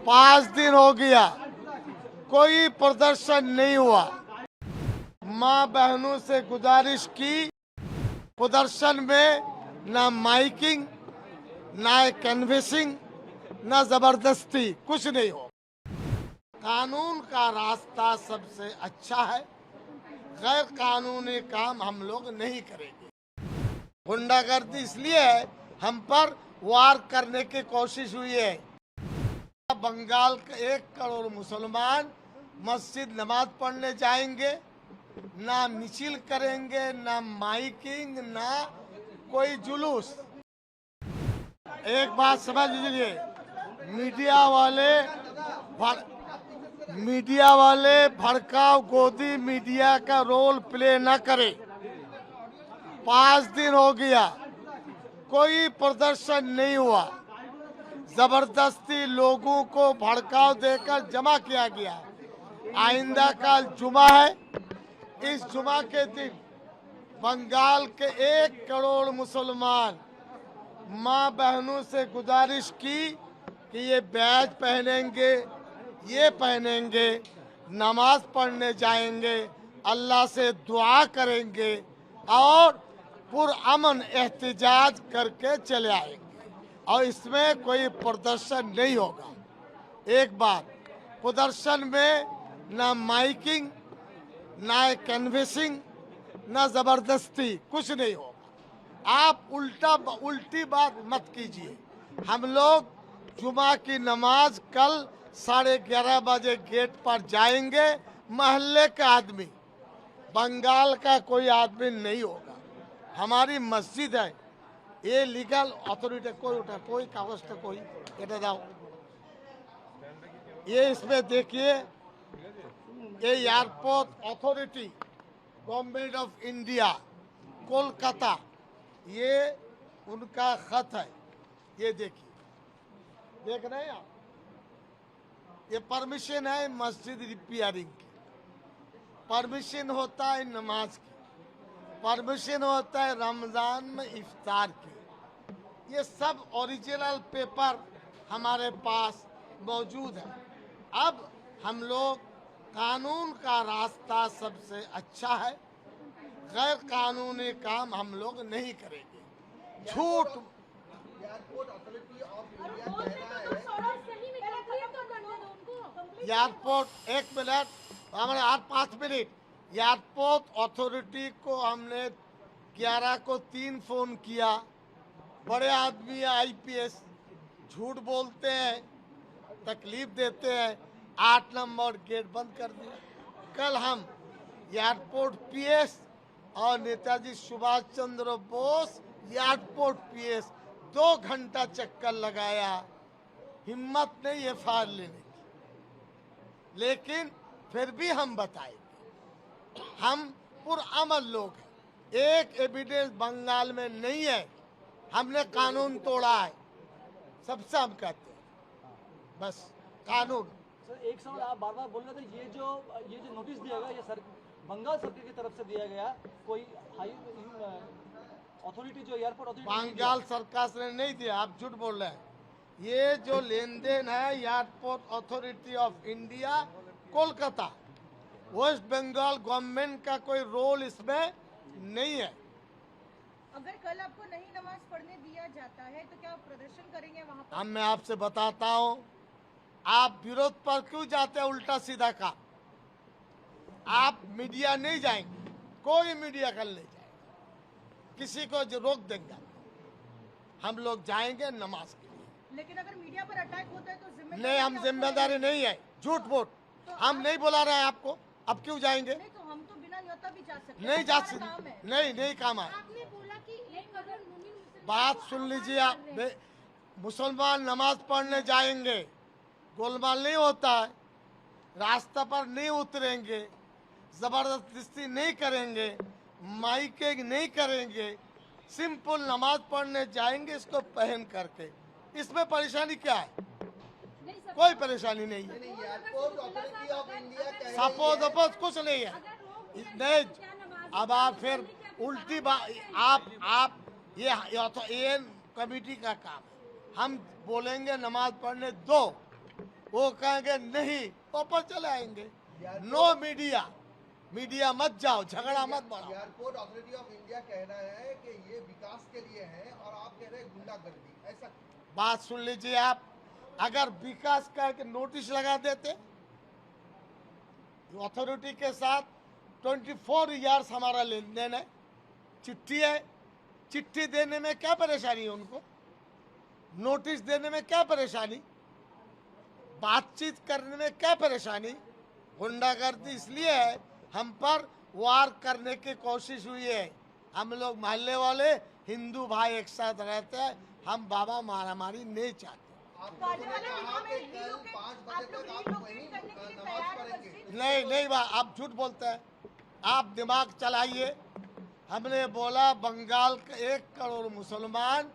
5 दिन हो गया, कोई प्रदर्शन नहीं हुआ। माँ बहनों से गुजारिश की, प्रदर्शन में ना माइकिंग, ना कैनवेसिंग, ना जबरदस्ती, कुछ नहीं हो। कानून का रास्ता सबसे अच्छा है, गैर कानूनी काम हम लोग नहीं करेंगे। गुंडागर्दी इसलिए है, हम पर वार करने की कोशिश हुई है। बंगाल के 1 करोड़ मुसलमान मस्जिद नमाज पढ़ने जाएंगे, ना मिছিল करेंगे, ना माइकिंग, ना कोई जुलूस। एक बात समझ लीजिए, मीडिया वाले भड़काऊ गोदी मीडिया का रोल प्ले न करे। 5 दिन हो गया, कोई प्रदर्शन नहीं हुआ। जबरदस्ती लोगों को भड़काऊ देकर जमा किया गया। आइंदा कल जुमा है, इस जुमा के दिन बंगाल के 1 करोड़ मुसलमान माँ बहनों से गुजारिश की कि ये बैज पहनेंगे, ये पहनेंगे, नमाज पढ़ने जाएंगे, अल्लाह से दुआ करेंगे और पुरअमन एहतिजाज करके चले आएंगे और इसमें कोई प्रदर्शन नहीं होगा। एक बात, प्रदर्शन में ना माइकिंग, ना कैनवेसिंग, ना जबरदस्ती, कुछ नहीं होगा। आप उल्टी बात मत कीजिए। हम लोग जुमा की नमाज कल 11:30 बजे गेट पर जाएंगे। महल्ले का आदमी, बंगाल का कोई आदमी नहीं होगा। हमारी मस्जिद है, ये लीगल अथॉरिटी कोई कागज का कोई এটা দাও। ये इसमें देखिए, ये airport authority government of India Kolkata, ये उनका खत है। ये देखिए, देख रहे हैं आप, ये परमिशन है मस्जिद रिपेयरिंग की, परमिशन होता है नमाज की, परमिशन होता है रमजान में इफ्तार की। ये सब ओरिजिनल पेपर हमारे पास मौजूद है। अब हम लोग कानून का रास्ता सबसे अच्छा है, गैर कानूनी काम हम लोग नहीं करेंगे। झूठ एयरपोर्ट, 1 मिनट, हमारे 5 मिनट। एयरपोर्ट अथॉरिटी को हमने 11 को 3 फोन किया। बड़े आदमी आईपीएस झूठ बोलते हैं, तकलीफ देते हैं। 8 नंबर गेट बंद कर दिया। कल हम एयरपोर्ट पीएस और नेताजी सुभाष चंद्र बोस एयरपोर्ट पीएस 2 घंटा चक्कर लगाया, हिम्मत नहीं एफआईआर लेने की। लेकिन फिर भी हम बताएंगे, हम पुरअमन लोग हैं। एक एविडेंस बंगाल में नहीं है, हमने कानून तोड़ा है, सबसे हम कहते हैं बस कानून। सर, एक सवाल आप बार बार बोल रहे थे, ये जो नोटिस दिया गया, ये बंगाल सरकार की तरफ से दिया गया, कोई हाई अथॉरिटी जो एयरपोर्ट अथॉरिटी बंगाल सरकार ने नहीं दिया, आप झूठ बोल रहे हैं। ये जो लेन देन है airport authority of India Kolkata, West Bengal government का कोई रोल इसमें नहीं है। अगर कल आपको नहीं नमाज पढ़ने दिया जाता है तो क्या आप प्रदर्शन करेंगे वहाँ पर? अब मैं आपसे बताता हूँ, आप विरोध पर क्यों जाते हैं? उल्टा सीधा काम। आप मीडिया नहीं जाएंगे, कोई मीडिया कल नहीं जाएगा, किसी को जो रोक देंगे। हम लोग जाएंगे नमाज के लिए। लेकिन अगर मीडिया पर अटैक होता है तो जिम्मेदारी नहीं, हम जिम्मेदारी नहीं है, झूठ बोल। हम नहीं बुला रहे हैं आपको, अब क्यों जाएंगे? नहीं, तो हम तो बिना न्योता भी जा सकते हैं। नहीं जा हमारा काम है। सकते, नहीं काम है। आपने बोला कि 1 करोड़ मुस्लिम बात सुन लीजिए आप, मुसलमान नमाज पढ़ने जाएंगे, गोलमाल नहीं होता है, रास्ता पर नहीं उतरेंगे, जबरदस्ती नहीं करेंगे, माइकिंग नहीं करेंगे, सिंपल नमाज पढ़ने जाएंगे इसको पहन करके। इसमें परेशानी क्या है? कोई परेशानी नहीं है। सपोज कुछ नहीं है। नहीं, अब आप फिर उल्टी बात, आप ये कमेटी का काम है। हम बोलेंगे नमाज पढ़ने दो, वो कहेंगे नहीं, ऊपर चले आएंगे। नो मीडिया, मीडिया मत जाओ, झगड़ा मत बढ़ाओ। एयरपोर्ट अथॉरिटी ऑफ इंडिया कह रहा है कि ये विकास के लिए है और आप कह रहे हैं गुंडागर्दी, ऐसा? बात सुन लीजिए आप, अगर विकास करके नोटिस लगा देते, अथॉरिटी के साथ 24 ईयर्स हमारा लेन देन है, चिट्ठी है, चिट्ठी देने में क्या परेशानी है उनको? नोटिस देने में क्या परेशानी? बातचीत करने में क्या परेशानी? गुंडागर्दी इसलिए है, हम पर वार करने की कोशिश हुई है। हम लोग मोहल्ले वाले हिंदू भाई एक साथ रहते हैं, हम बाबा मारामारी नहीं चाहते। नहीं आप झूठ बोलते हैं, आप दिमाग चलाइए। हमने बोला बंगाल के 1 करोड़ मुसलमान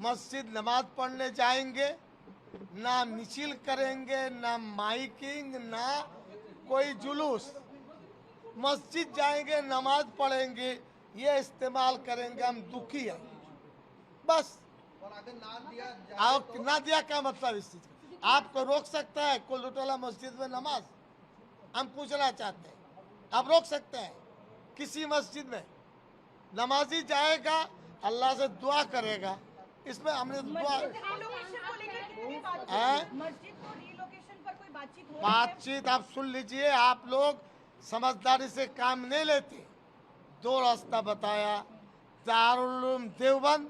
मस्जिद नमाज पढ़ने जाएंगे, ना मिছিল करेंगे, ना माइकिंग, ना कोई जुलूस, मस्जिद जाएंगे, नमाज पढ़ेंगे, ये इस्तेमाल करेंगे। हम दुखी हैं बस। और अगर ना दिया क्या मतलब इस चीज का? आपको रोक सकता है कोई लुटेरा मस्जिद में नमाज? हम पूछना चाहते हैं, आप रोक सकते हैं? किसी मस्जिद में नमाजी जाएगा, अल्लाह से दुआ करेगा, इसमें हमने दुआ बातचीत आप सुन लीजिए। आप लोग समझदारी से काम नहीं लेते। 2 रास्ता बताया, दारुल उलूम देवबंद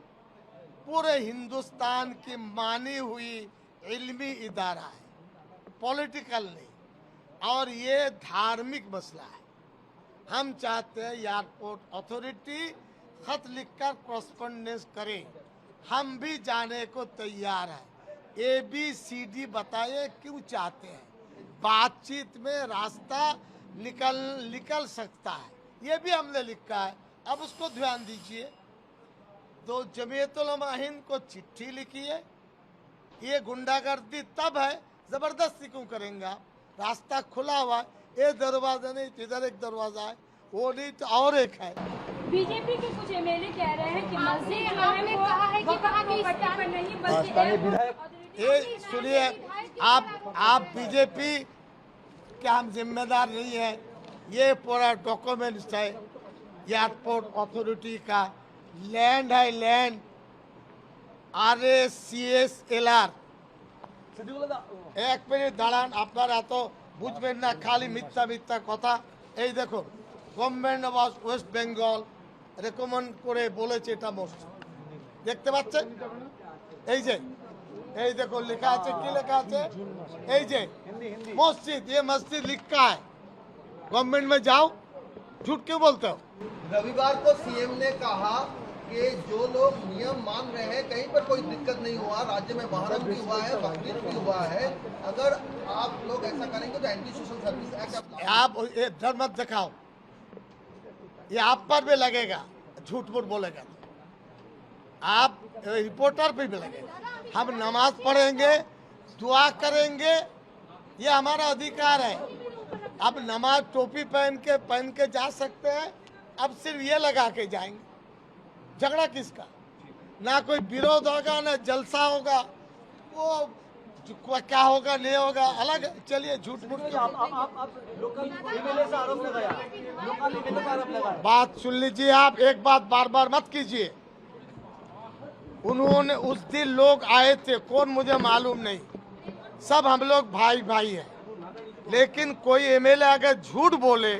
पूरे हिंदुस्तान की मानी हुई इल्मी इदारा है, पॉलिटिकल नहीं, और ये धार्मिक मसला है। हम चाहते हैं एयरपोर्ट अथॉरिटी खत लिखकर कॉरेस्पॉन्डेंस करे, हम भी जाने को तैयार हैं। ABCD बताइए क्यों चाहते हैं? बातचीत में रास्ता निकल सकता है, ये भी हमने लिखा है, अब उसको ध्यान दीजिए। तो जमीयत उलमा हिंद को चिट्ठी लिखी है। ये गुंडागर्दी तब है, जबरदस्ती क्यों करेंगे? रास्ता खुला हुआ है, ये दरवाजा नहीं, इधर एक दरवाजा है, वो नहीं तो और एक है। बीजेपी के कुछ एमएलए कह रहे हैं कि मस्जिद आपने कहा है कि वहाँ की पट्टी पर नहीं बल्कि ये सुनिए, आप बीजेपी के हम जिम्मेदार नहीं है। ये पूरा डॉक्यूमेंट्स है एयरपोर्ट अथॉरिटी का, लैंड है, लैंड RACSLR। एक मिनट দাঁড়ান, আপনারা তো বুঝবেন না, খালি মিথ্যা মিথ্যা কথা। এই দেখুন, government of West Bengal recommend করে বলেছে এটা মসজিদ, দেখতে পাচ্ছেন? এই দেখুন লেখা আছে, কি লেখা আছে? এই যে মসজিদ, ये मस्जिद लिखा है। गवर्नमेंट में जाओ, झूठ क्यों बोलते हो? रविवार को सीएम ने कहा कि जो लोग नियम मान रहे हैं कहीं पर कोई दिक्कत नहीं हुआ, राज्य में मुहर्रम भी हुआ है, बकरीद भी हुआ है, अगर आप लोग ऐसा करेंगे तो एंटी सोशल सर्विस एक्ट आप ये डर मत दिखाओ, ये आप पर भी लगेगा, झूठ मूठ बोलेगा तो। आप रिपोर्टर पे भी लगेगा। हम नमाज पढ़ेंगे, दुआ करेंगे, ये हमारा अधिकार है। अब नमाज टोपी पहन के जा सकते हैं, अब सिर्फ ये लगा के जाएंगे। झगड़ा किसका? ना कोई विरोध होगा, ना जलसा होगा, वो क्या होगा नहीं होगा अलग। चलिए झूठ मूठ आप लोकल एमएलए से आरोप लगाया, लोकल एमएलए का आरोप लगाया। बात सुन लीजिए आप, एक बात बार बार मत कीजिए। उन्होंने उस दिन लोग आए थे, कौन मुझे मालूम नहीं, सब हम लोग भाई भाई हैं, लेकिन कोई एमएलए अगर झूठ बोले